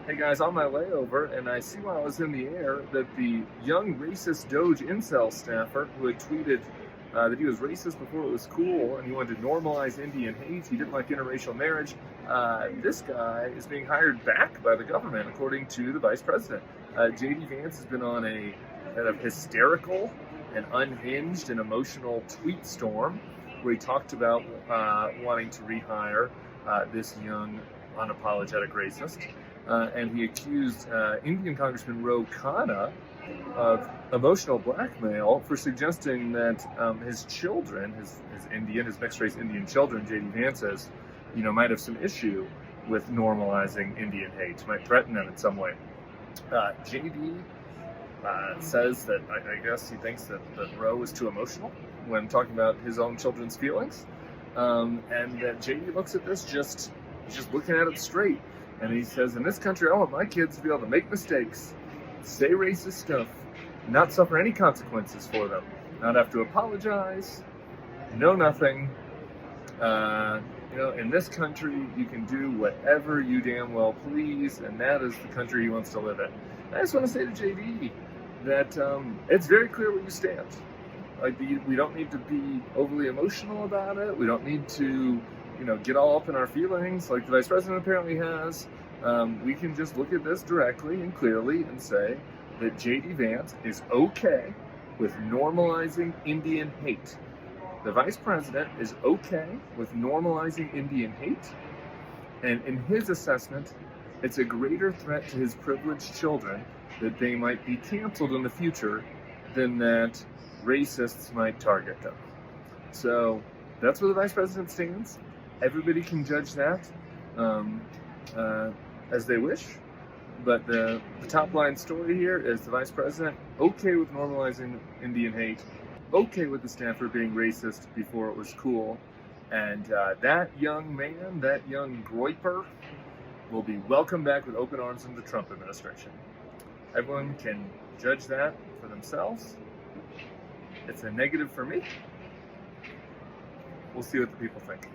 Hey guys, on my way over, and I see while I was in the air that the young racist DOGE incel staffer who had tweeted that he was racist before it was cool and he wanted to normalize Indian hate, he didn't like interracial marriage, this guy is being hired back by the government, according to the vice president. J.D. Vance has been on a kind of hysterical and unhinged and emotional tweet storm where he talked about wanting to rehire this young unapologetic racist. And he accused Indian Congressman Ro Khanna of emotional blackmail for suggesting that his children, his mixed-race Indian children, J.D. Vance says, might have some issue with normalizing Indian hate, might threaten them in some way. J.D. says that I guess he thinks that Ro is too emotional when talking about his own children's feelings, and that J.D. looks at this just looking at it straight. And he says, in this country, I want my kids to be able to make mistakes, say racist stuff, not suffer any consequences for them, not have to apologize, no nothing. In this country, you can do whatever you damn well please, and that is the country he wants to live in. I just want to say to JD that it's very clear where you stand. We don't need to be overly emotional about it. We don't need to get all up in our feelings like the vice president apparently has. We can just look at this directly and clearly and say that J.D. Vance is okay with normalizing Indian hate. The vice president is okay with normalizing Indian hate, and in his assessment, it's a greater threat to his privileged children that they might be canceled in the future than that racists might target them. So that's where the vice president stands. Everybody can judge that as they wish, but the top line story here is the vice president okay with normalizing Indian hate, okay with the staffer being racist before it was cool, and that young man, that young groiper, will be welcomed back with open arms in the Trump administration. Everyone can judge that for themselves. It's a negative for me. We'll see what the people think.